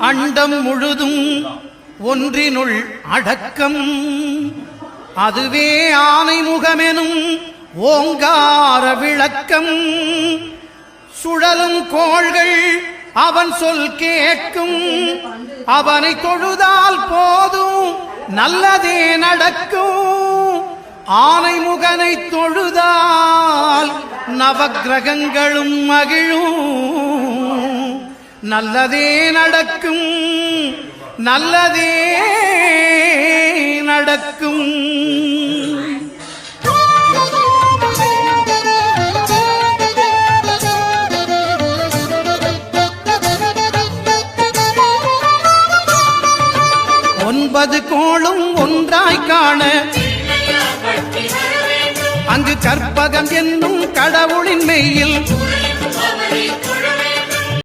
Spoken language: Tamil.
அண்டம் முழுதும் ஒன்றினுள் அடக்கம். அதுவே ஆனை முகமெனும் ஓங்கார விளக்கம். சுழலும் கோள்கள் அவன் சொல் கேட்கும். அவனை தொழுதால் போதும் நல்லதே நடக்கும். ஆனை முகனை தொழுதால் நவக்கிரகங்களும் மகிழும். நல்லதே நடக்கும், நல்லதே நடக்கும். ஒன்பது கோளும் ஒன்றாய் காண அங்கு கற்பகம் என்னும் கடவுளின் மெய்யில்